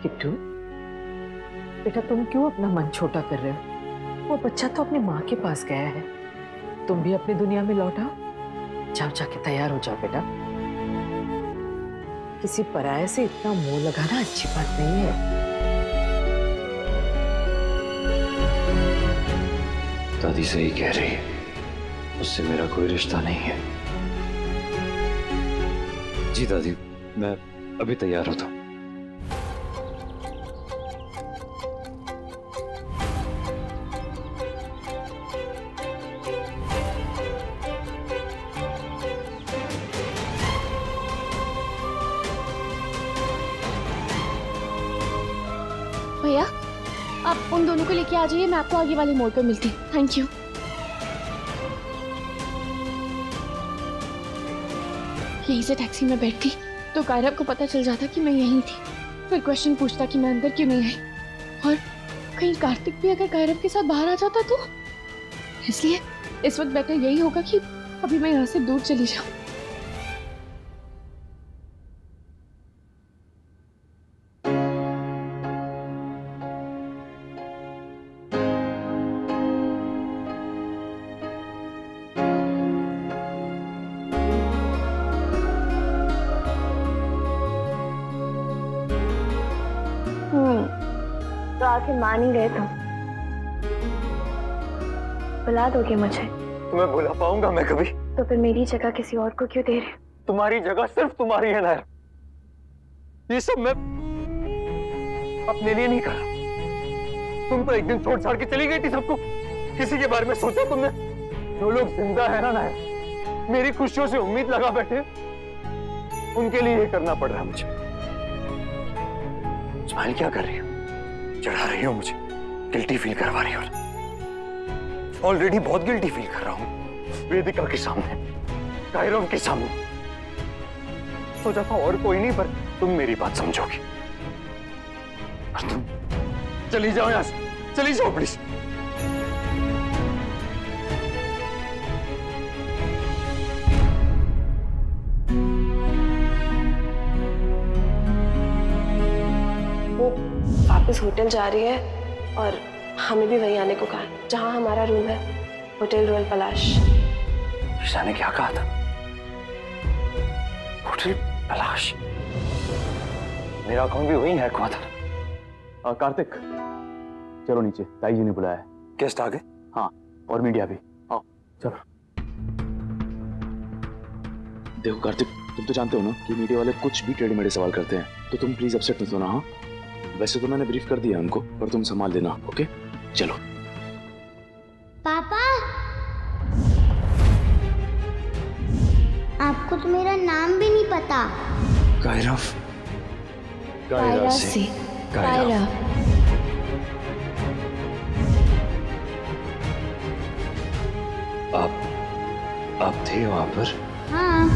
किट्टू, बेटा तुम क्यों अपना मन छोटा कर रहे हो? वो बच्चा तो अपनी माँ के पास गया है, तुम भी अपनी दुनिया में लौट आओ। जाओ जाके तैयार हो जाओ बेटा। किसी पराये से इतना मुंह लगाना अच्छी बात नहीं है। दादी सही कह रही है, उससे मेरा कोई रिश्ता नहीं है। जी दादी, मैं अभी तैयार होता हूँ। भैया, आप उन दोनों को लेके आ जाइए, मैं आपको आगे वाले मोड़ पर मिलती हूँ। Thank you. यहीं से टैक्सी में बैठती तो कायरव को पता चल जाता कि मैं यहीं थी, फिर क्वेश्चन पूछता कि मैं अंदर क्यों नहीं आई, और कहीं कार्तिक भी अगर कायरव के साथ बाहर आ जाता तो। इसलिए इस वक्त बेटर यही होगा कि अभी मैं यहाँ से दूर चली जाऊँ। तो आखिर मान ही गए तुम। बुला दोगे मुझे? तुम्हें बुला पाऊंगा मैं कभी? तो फिर मेरी जगह किसी और को क्यों दे रहे? तुम्हारी जगह सिर्फ तुम्हारी है नायर। ये सब मैं अपने लिए नहीं कर रहा। तुम तो एक दिन छोड़ छाड़ के चली गई थी सबको। किसी के बारे में सोचा तुमने? जो लोग जिंदा है ना नायर, मेरी खुशियों से उम्मीद लगा बैठे, उनके लिए ये करना पड़ रहा है मुझे। स्माइल क्या कर रही हो? चढ़ा रही हो मुझे, गिल्टी फील करवा रही हो। ऑलरेडी बहुत गिल्टी फील कर रहा हूं, वेदिका के सामने, कायरव के सामने। सोचा था और कोई नहीं, पर तुम मेरी बात समझोगी। और तुम चली जाओ यहां से, चली जाओ प्लीज। वापस होटल जा रही है और हमें भी वहीं आने को कहा जहां हमारा रूम है, होटल रॉयल पलाश। ईशा ने क्या कहा था? होटल पलाश? मेरा अकाउंट भी वहीं हैक हुआ था। कार्तिक, चलो नीचे, ताई जी ने बुलाया है। गेस्ट आ गए? हाँ, और मीडिया भी। आओ चलो। देखो कार्तिक, तुम तो जानते हो ना कि मीडिया वाले कुछ भी टेढ़े मेढ़े सवाल करते हैं, तो तुम प्लीज अपसेट मत होना। हाँ, वैसे तो मैंने ब्रीफ कर दिया उनको, पर तुम संभाल लेना। ओके, चलो। पापा, आपको तो मेरा नाम भी नहीं पता। कायरव, कायरा से कायरा। आप थे वहां पर? हाँ।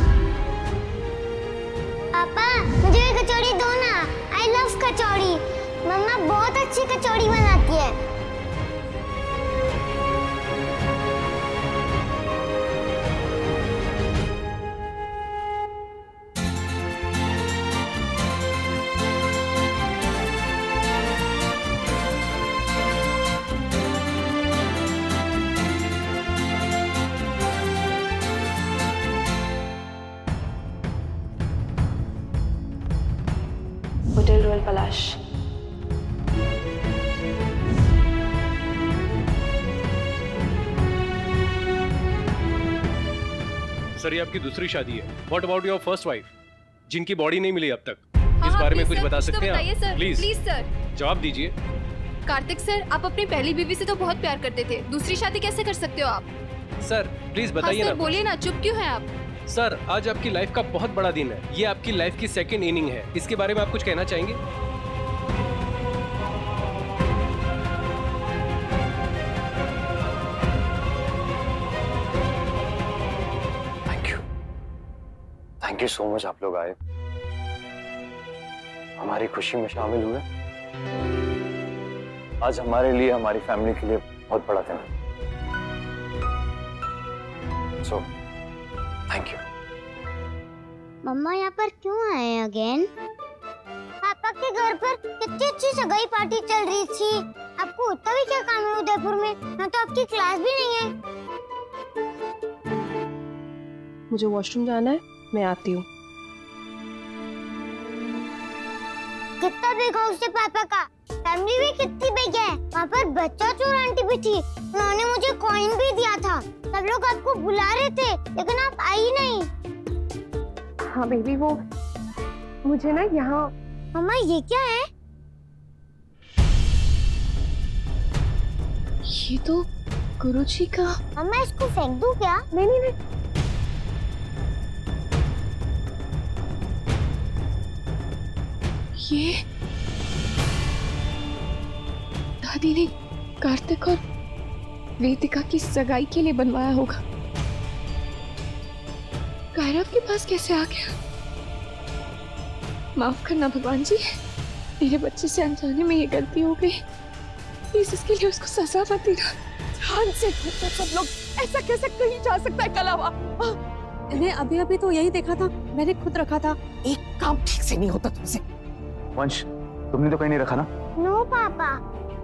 पापा, मुझे भी कचौड़ी दो ना। आई लव कचौड़ी। मम्मा बहुत अच्छी कचौड़ी बनाती है। होटल रॉयल पलाश। सर, ये आपकी दूसरी शादी है। What about your first wife, जिनकी बॉडी नहीं मिली अब तक? इस बारे में कुछ बता सकते हैं आप? प्लीज सर, जवाब दीजिए। कार्तिक सर, आप अपनी पहली बीवी से तो बहुत प्यार करते थे, दूसरी शादी कैसे कर सकते हो आप? सर प्लीज बताइए ना। बोलिए ना, चुप क्यों हैं आप? सर, आज आपकी लाइफ का बहुत बड़ा दिन है। ये आपकी लाइफ की सेकंड इनिंग है। इसके बारे में आप कुछ कहना चाहेंगे? थैंक यू सो मच, आप लोग आए, हमारी खुशी में शामिल हुए। आज हमारे लिए, हमारी फैमिली के लिए बहुत बड़ा दिन है। So thank you. मम्मा यहाँ पर क्यों आए अगेन? पापा आपके घर पर कितनी अच्छी सगाई पार्टी चल रही थी। आपको उतना भी क्या काम है उदयपुर में? ना तो आपकी क्लास भी नहीं है। मुझे वॉशरूम जाना है, मैं आती हूँ। कितना बिग हाउस है पापा का, फैमिली भी कितनी बिग है। वहाँ पर बच्चा चोर आंटी भी थी, उन्होंने मुझे कॉइन भी दिया था। सब लोग आपको बुला रहे थे लेकिन आप आई नहीं। हाँ बेबी, वो मुझे ना यहाँ। मम्मा ये क्या है? ये तो गुरुजी का। मम्मा इसको फेंक दूं क्या? नहीं नहीं नहीं, ये दादी ने कार्तिक और वेदिका की सगाई के लिए बनवाया होगा। कायरव के पास कैसे आ गया? माफ करना भगवान जी, मेरे बच्चे से अनजाने में ये गलती हो गई। प्लीज इसके लिए उसको सजा मत देना। ध्यान से तो सब लोग, ऐसा कैसे कहीं जा सकता है कलावा? मैंने अभी अभी तो यही देखा था, मैंने खुद रखा था। एक काम ठीक से नहीं होता तुमसे। वंश, तुमने तो कहीं नहीं रखा ना? नो पापा,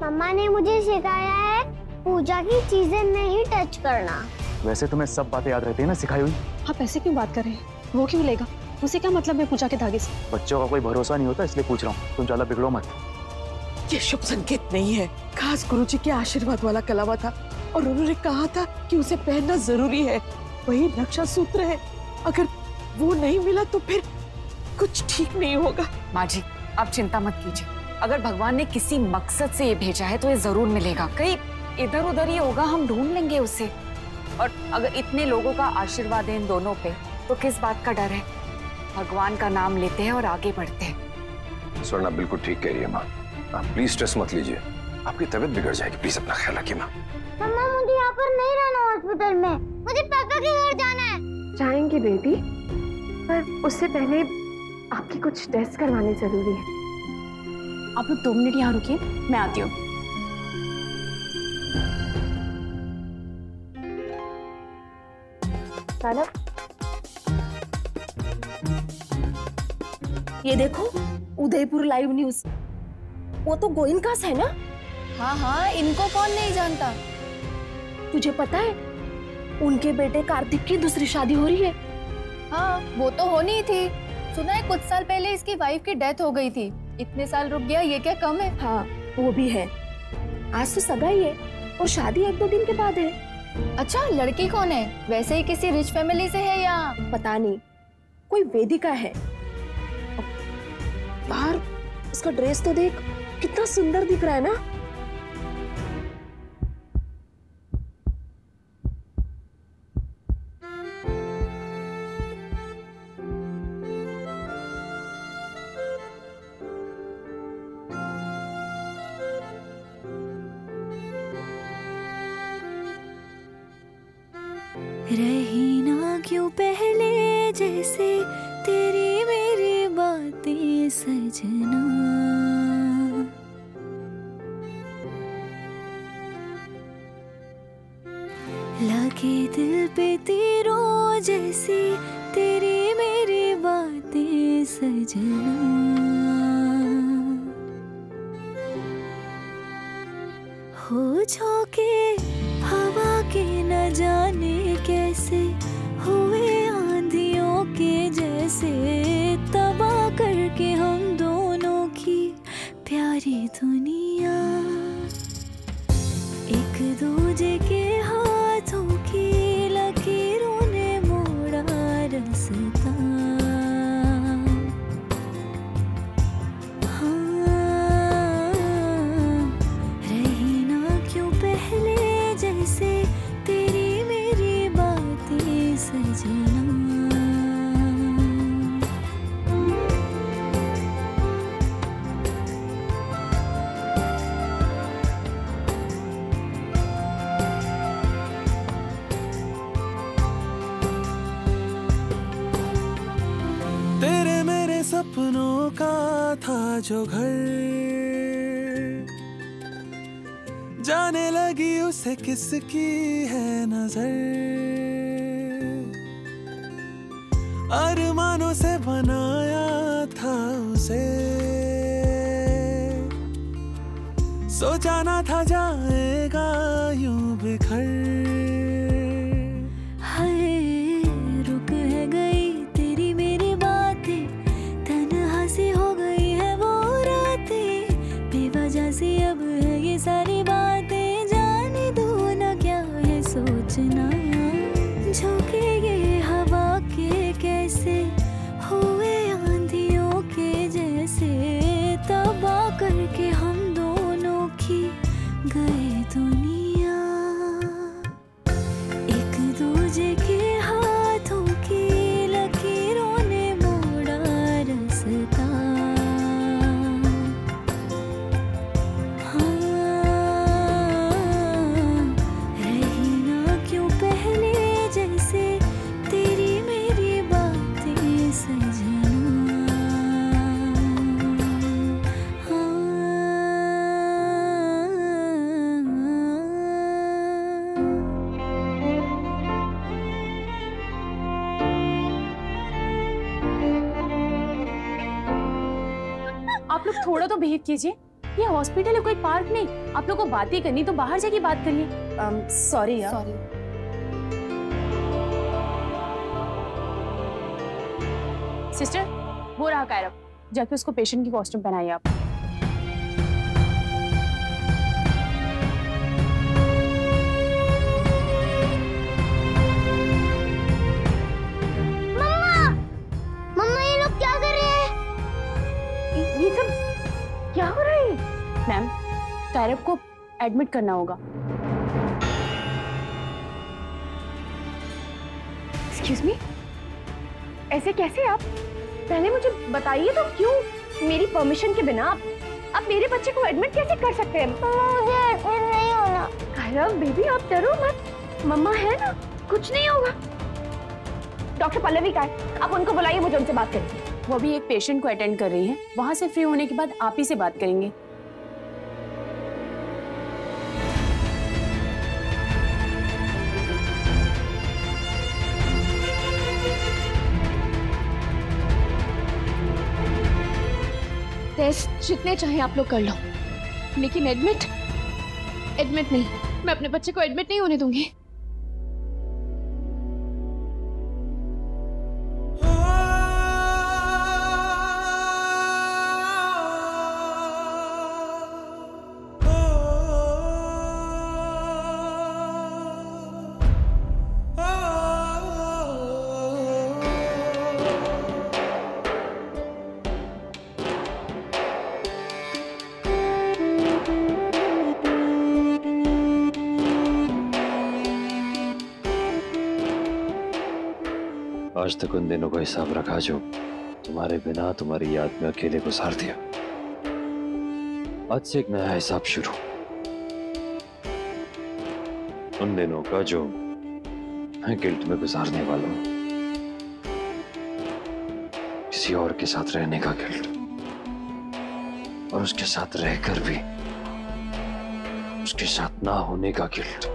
मम्मा ने मुझे सिखाया है पूजा की चीजें नहीं टच करना। वैसे तुम्हें सब बातें याद रहती है ना सिखाई हुई? आप ऐसे क्यों बात कर रहे हैं? वो क्यों लेगा? उसे क्या मतलब है पूजा के धागे से? बच्चों का कोई भरोसा नहीं होता, इसलिए पूछ रहा हूँ। तुम ज्यादा बिगड़ो मत। ये शुभ संकेत नहीं है। खास गुरुजी के आशीर्वाद वाला कलावा था और उन्होंने कहा था कि उसे पहनना जरूरी है। वही रक्षा सूत्र है, अगर वो नहीं मिला तो फिर कुछ ठीक नहीं होगा। माँ जी, आप चिंता मत कीजिए। अगर भगवान ने किसी मकसद से ये भेजा है तो ये जरूर मिलेगा। कहीं इधर उधर ही होगा, हम ढूंढ लेंगे उसे। और अगर इतने लोगों का आशीर्वाद है इन दोनों पे, तो किस बात का डर है? भगवान का नाम लेते हैं और आगे बढ़ते हैं। स्वर्णा बिल्कुल ठीक कह रही है माँ। आप प्लीज स्ट्रेस मत लीजिए, आपकी तबीयत बिगड़ जाएगी। प्लीज अपना ख्याल रखिए माँ। मम्मा मुझे यहाँ पर नहीं रहना हॉस्पिटल में, मुझे पापा के घर जाना है। जाएंगे बेबी, पर उससे पहले आपकी कुछ टेस्ट करवाने जरूरी है। आप लोग 2 मिनट यहाँ रुकिए, मैं आती हूँ। ये देखो, उदयपुर लाइव न्यूज। वो तो गोइनकास है ना? हाँ हाँ, इनको कौन नहीं जानता। तुझे पता है उनके बेटे कार्तिक की दूसरी शादी हो रही है? हाँ, वो तो होनी ही थी। सुना है कुछ साल पहले इसकी वाइफ की डेथ हो गई थी। इतने साल रुक गया, ये क्या कम है? हाँ वो भी है। आज तो सगाई है और शादी 1-2 दिन के बाद है। अच्छा, लड़की कौन है? वैसे ही किसी रिच फैमिली से है या? पता नहीं, कोई वेदिका है। यार उसका ड्रेस तो देख, कितना सुंदर दिख रहा है ना। रही ना क्यों पहले जैसे तेरी मेरी बातें सजना, लगे दिल पे तीरों जैसी तेरी मेरी बातें सजना। हो झोंके हवा के न जाने कैसे, हुए आंधियों के जैसे, तबाह करके हम दोनों की प्यारी दुनिया। एक दूजे के हाथों की लकीरों ने मोड़ा रास्ता। तेरे मेरे सपनों का था जो घर, जाने लगी उसे किसकी है नजर। अरमानों से बनाया था उसे, सोचा ना था जाएगा यूं बिखर। हाय रुक है गई तेरी मेरी बातें, तन्हा सी हो गई है वो रातें, बेवजह से अब है ये सारी बातें, जाने दो ना क्या है सोचना। झोंके ये हवा के कैसे हुए आंधियों के जैसे, तबाह करके हम दोनों की गए दुनिया। एक दूजे के हाथों की लकीरों ने मोड़ा रास्ता। हाँ रही ना क्यों पहले जैसे तेरी मेरी बातें सजना। आप लोग थोड़ा तो बिहेव कीजिए, ये हॉस्पिटल है कोई पार्क नहीं। आप लोग को बातें करनी तो बाहर जाके बात करिए। सॉरी यार। सॉरी। सिस्टर वो रहा कायरव, जाके उसको पेशेंट की कॉस्ट्यूम पहनाइए आप। मम्मा ये लोग क्या कर रहे हैं? ये सब क्या हो रहा है? मैम कायरव को एडमिट करना होगा। एक्सक्यूज मी, ऐसे कैसे आप? पहले मुझे बताइए तो क्यों मेरी परमिशन के बिना आप मेरे बच्चे को एडमिट कैसे कर सकते हैं? मुझे एडमिट नहीं होना। कायरव बेबी आप डरो मत, मम्मा है ना, कुछ नहीं होगा। डॉक्टर पल्लवी का है, आप उनको बुलाइए, मुझे उनसे बात करनी है। वो अभी एक पेशेंट को अटेंड कर रही हैं, वहां से फ्री होने के बाद आप ही से बात करेंगे। टेस्ट जितने चाहे आप लोग कर लो, लेकिन एडमिट नहीं, मैं अपने बच्चे को एडमिट नहीं होने दूंगी। आज तक उन दिनों का हिसाब रखा जो तुम्हारे बिना तुम्हारी याद में अकेले गुजार दिया। आज से एक नया हिसाब शुरू, उन दिनों का जो मैं गिल्ट में गुजारने वाला हूं, किसी और के साथ रहने का गिल्ट, और उसके साथ रहकर भी उसके साथ ना होने का गिल्ट।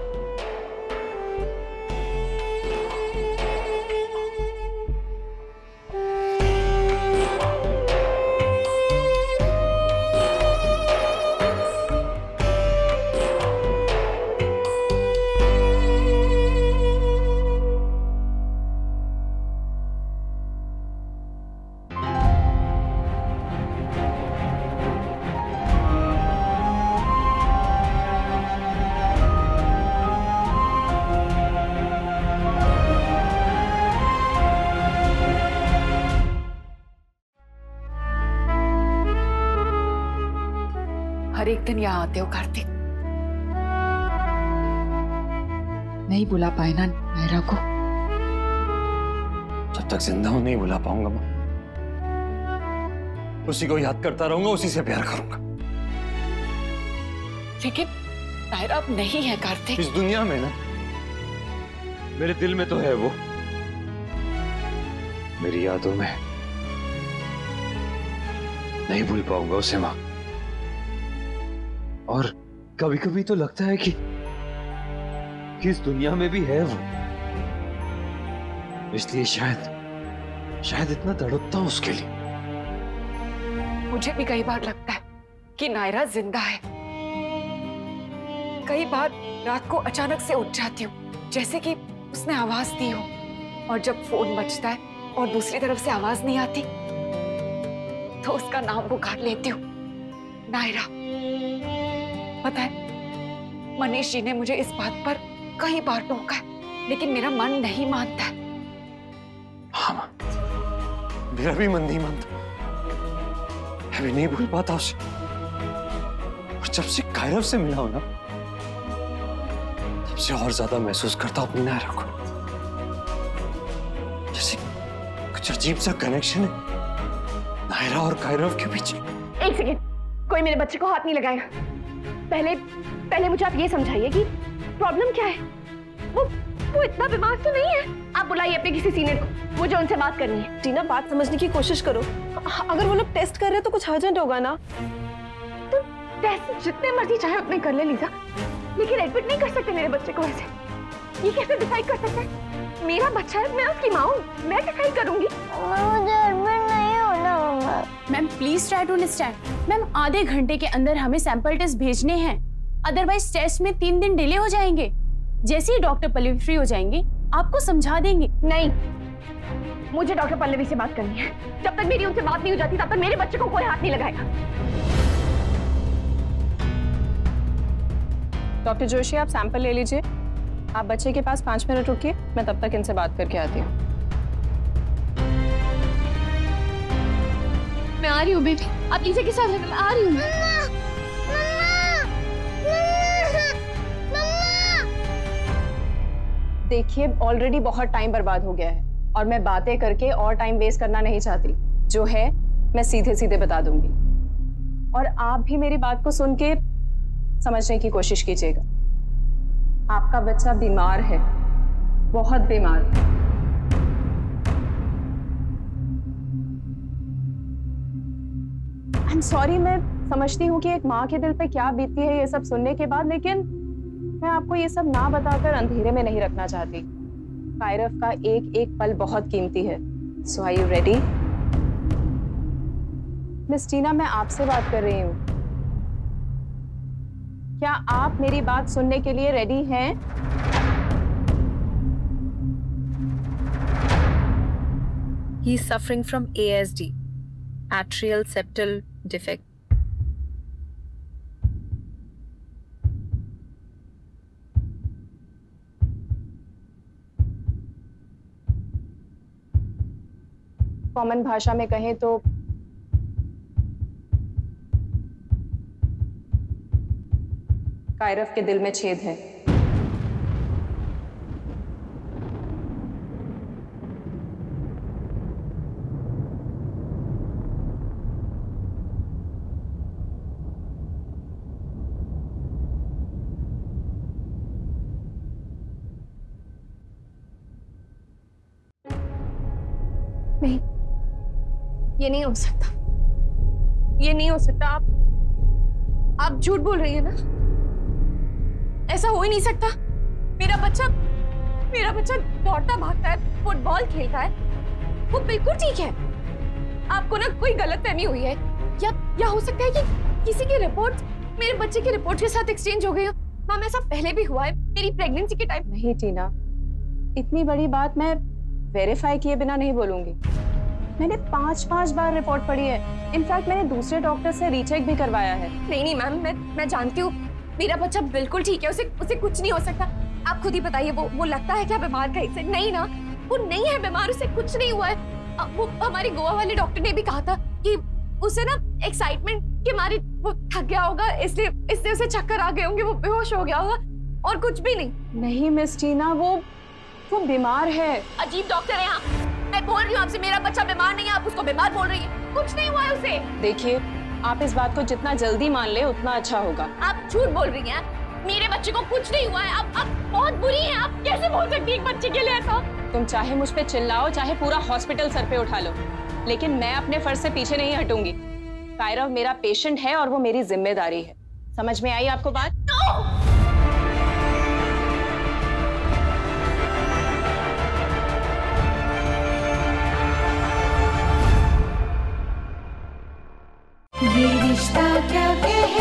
हर एक दिन यहाँ आते हो कार्तिक, नहीं बुला पाए ना नायरा को? जब तक जिंदा हूं नहीं बुला पाऊंगा मैं। उसी को याद करता रहूंगा, उसी से प्यार करूंगा। लेकिन नायरा अब नहीं है कार्तिक। इस दुनिया में ना मेरे दिल में तो है वो, मेरी यादों में। नहीं भूल पाऊंगा उसे मां। और कभी कभी तो लगता है कि इस दुनिया में भी है वो, इसलिए शायद इतना तड़पता हूं उसके लिए। मुझे भी कई बार लगता है कि नायरा जिंदा है, कई बार रात को अचानक से उठ जाती हूँ, जैसे कि उसने आवाज दी हो। और जब फोन बजता है और दूसरी तरफ से आवाज नहीं आती, तो उसका नाम पुकार लेती हूँ, नायरा। पता है, मनीष जी ने मुझे इस बात पर कई बार टोका है, लेकिन मेरा मन नहीं मानता है। हाँ मां, मेरा भी मन नहीं मानता। मैं भी नहीं भूल पाता उसे। और जब से कायरव से मिला हूं ना, तब से और ज्यादा महसूस करता हूं अपनी नायरा को। जैसे कुछ अजीब सा कनेक्शन है नायरा और कायरव के बीच। एक सेकेंड, कोई मेरे बच्चे को हाथ नहीं लगाएगा। पहले मुझे आप ये समझाइए कि प्रॉब्लम क्या है। वो इतना बीमार तो नहीं है। आप बुलाइए अपने किसी सीनियर को, मुझे उनसे बात करनी है। टीना, बात समझने की कोशिश करो। अगर वो लोग टेस्ट कर रहे हैं तो कुछ अर्जेंट होगा ना। तो टेस्ट जितने मर्जी चाहे उतने कर ले लीजा, लेकिन एडमिट नहीं कर सकते मेरे बच्चे को ऐसे। ये कैसे डिसाइड कर सकते हैं? मेरा बच्चा है, मैं उसकी माँ हूँ, मैं डिसाइड करूंगी। मुझे एडमिट नहीं होना मम्मा। Ma'am please try to understand. Ma'am आधे घंटे के अंदर हमें सैंपल टेस्ट भेजने हैं, अदरवाइज टेस्ट में 3 दिन डिले हो जाएंगे। जैसे ही डॉक्टर पल्लवी फ्री हो जाएंगी, आपको समझा देंगे। नहीं, मुझे डॉक्टर पल्लवी से बात करनी है। जब तक मेरी उनसे बात नहीं हो जाती, तब तक मेरे बच्चे को कोई हाथ नहीं लगाएगा। डॉक्टर जोशी, आप सैंपल ले लीजिए। आप बच्चे के पास 5 मिनट रुकिए, मैं तब तक इनसे बात करके आती हूँ। मैं आ रही हूँ बेबी, आप लीजिए के साथ रहना। मैं आ रही हूँ। देखिए, ऑलरेडी बहुत टाइम बर्बाद हो गया है और मैं बातें करके और टाइम वेस्ट करना नहीं चाहती। जो है मैं सीधे सीधे बता दूंगी, और आप भी मेरी बात को सुन के समझने की कोशिश कीजिएगा। आपका बच्चा बीमार है, बहुत बीमार। आई एम सॉरी, मैं समझती हूँ कि एक माँ के दिल पे क्या बीतती है ये सब सुनने के बाद, लेकिन मैं आपको ये सब ना बताकर अंधेरे में नहीं रखना चाहती। कायरव का एक एक पल बहुत कीमती है। सो आर यू रेडी? मिस टीना, मैं आपसे बात कर रही हूँ। क्या आप मेरी बात सुनने के लिए रेडी हैं? He is suffering from ASD, atrial septal defect. Common भाषा में कहें तो कायरव के दिल में छेद है। नहीं, ये नहीं हो सकता, ये नहीं हो सकता। आप झूठ बोल रही है ना? ऐसा हो ही नहीं सकता। मेरा बच्चा दौड़ता भागता है, फुटबॉल खेलता है, वो बिल्कुल ठीक है। आपको ना कोई गलतफहमी हुई है, या हो सकता है कि किसी की रिपोर्ट मेरे बच्चे की रिपोर्ट के साथ एक्सचेंज हो गई हो। मैम, ऐसा पहले भी हुआ है मेरी प्रेगनेंसी के टाइम। नहीं टीना, इतनी बड़ी बात मैं वेरीफाई किए बिना नहीं बोलूंगी। मैंने 5 बार रिपोर्ट पढ़ी है। इनफैक्ट मैंने दूसरे डॉक्टर से रीचेक भी करवाया है। नहीं मैम, मैं जानती हूँ मेरा बच्चा बिल्कुल ठीक है, उसे कुछ नहीं हो सकता। आप खुद ही बताइए, वो लगता है क्या बीमार कहीं से? नहीं ना, वो नहीं है बीमार, उसे कुछ नहीं हुआ है। वो हमारे गोवा वाले डॉक्टर ने भी कहा था कि उसे ना एक्साइटमेंट के मारे वो थक गया होगा, इसलिए उसे चक्कर आ गए होंगे, वो बेहोश हो गया होगा, और कुछ भी नहीं। नहीं मिस टीना, वो बीमार है। अजीब डॉक्टर है आप। मैं बोल रही हूँ आपसे, मेरा बच्चा बीमार नहीं है, आप उसको बीमार बोल रही है। कुछ नहीं हुआ है उसे। देखिए, आप इस बात को जितना जल्दी मान ले उतना अच्छा होगा। आप झूठ बोल रही हैं, मेरे बच्चे को कुछ नहीं हुआ है। आप बहुत बुरी हैं। आप कैसे बोल सकती हैं एक बच्चे के लिए ऐसा? तुम चाहे मुझ पे चिल्लाओ, चाहे पूरा हॉस्पिटल सर पे उठा लो, लेकिन मैं अपने फर्ज से पीछे नहीं हटूंगी। कायरव मेरा पेशेंट है और वो मेरी जिम्मेदारी है। समझ में आई आपको बात? ये रिश्ता क्या कहलाता